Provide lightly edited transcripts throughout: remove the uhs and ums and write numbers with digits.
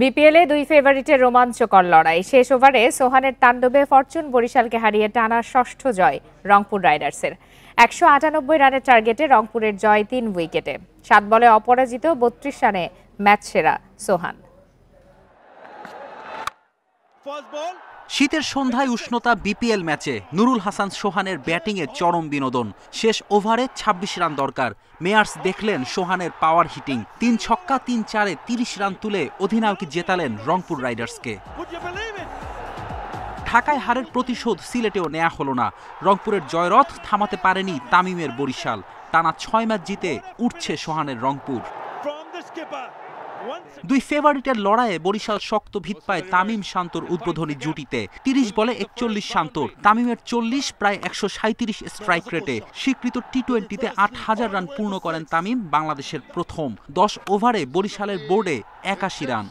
বিপিএলে দুই ফেভারিটের রোমাঞ্চকর লড়াই। শেষ ওভারে সোহানের তাণ্ডবে ফরচুন বরিশালকে হারিয়ে টানা ষষ্ঠ জয় রংপুর রাইডার্সের। ১৯৮ রানের টার্গেটে রংপুরের জয় ৩ উইকেটে। ৭ বলে অপরাজিত ৩২ রানে ম্যাচ সেরা সোহান। শীতের সন্ধ্যায় উষ্ণতা বিপিএল ম্যাচে নুরুল হাসান সোহানের ব্যাটিংয়ে চরম বিনোদন। শেষ ওভারে ২৬ রান দরকার। মেয়ার্স দেখলেন সোহানের পাওয়ার হিটিং। ৩ ছক্কা ৩ চারে ৩০ রান তুলে অধিনায়ক জেতালেন রংপুর রাইডার্সকে। ঢাকায় হারের প্রতিশোধ সিলেটেও নেওয়া হলো না। রংপুরের জয়রথ থামাতে পারেনি তামিমের বরিশাল। টানা ৬ ম্যাচ জিতে উঠছে সোহানের রংপুর। দুই ফেভারিটের লড়াইয়ে বরিশাল শক্ত ভিত পায় তামিম শান্তর উদ্বোধনী জুটিতে। ৩০ বলে ৪১ শান্তর, তামিমের ৪০, প্রায় ১৩৭ স্ট্রাইক রেটে স্বীকৃত টি-20তে ৮,০০০ রান পূর্ণ করেন তামিম, বাংলাদেশের প্রথম। ১০ ওভারে বরিশালের বোর্ডে ৮১ রান।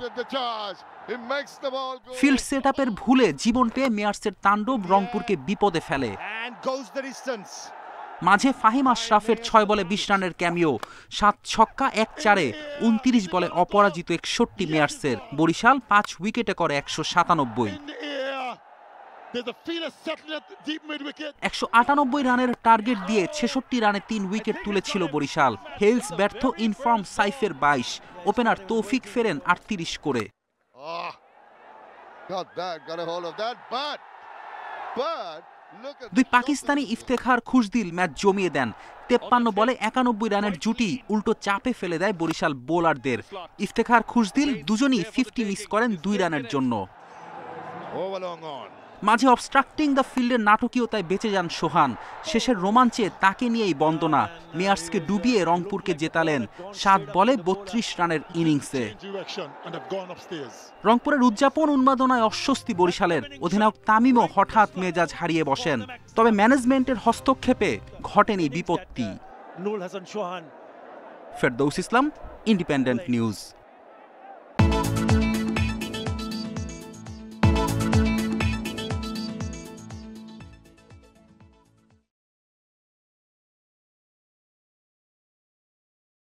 ফিল্ড সেটআপের ভুলে জীবন পেয়ে মেয়ার্সের তাণ্ডব রংপুরকে বিপদে ফেলে। মাঝে ফাহিম আশরাফের ৬ বলে ২০ রানের ক্যামিও। ৭ ছক্কা ১ চারে ২৯ বলে অপরাজিত ৬১ মেয়ার্সের। বরিশাল ৫ উইকেটে করে ১৯৭। ১৯৮ রানের টার্গেট দিয়ে ৬৬ রানে ৩ উইকেট তুলেছিল বরিশাল। হেলস ব্যর্থ, ইনফর্ম সাইফের ২২, ওপেনার তৌফিক ফেরেন ৩৮ করে। দুই পাকিস্তানি ইফতেখার খুশদিল ম্যাচ জমিয়ে দেন। ৫৩ বলে ৯১ রানের জুটি উল্টো চাপে ফেলে দেয় বরিশাল বোলারদের। ইফতেখার খুশদিল দুজনই 50 মিস করেন ২ রানের জন্য। মাঝে অবস্ট্রাক্টিং দ্য ফিল্ডের নাটকীয়তায় বেঁচে যান সোহান। শেষের রোমাঞ্চে তাকে নিয়েই বন্দনা। মেয়ার্সকে ডুবিয়ে রংপুরকে জেতালেন ৭ বলে ৩২ রানের ইনিংসে। রংপুরের উদযাপন উন্মাদনায় অস্বস্তি বরিশালের। অধিনায়ক তামিমও হঠাৎ মেজাজ হারিয়ে বসেন। তবে ম্যানেজমেন্টের হস্তক্ষেপে ঘটেনি বিপত্তি। ফেরদৌস ইসলাম, ইন্ডিপেন্ডেন্ট নিউজ।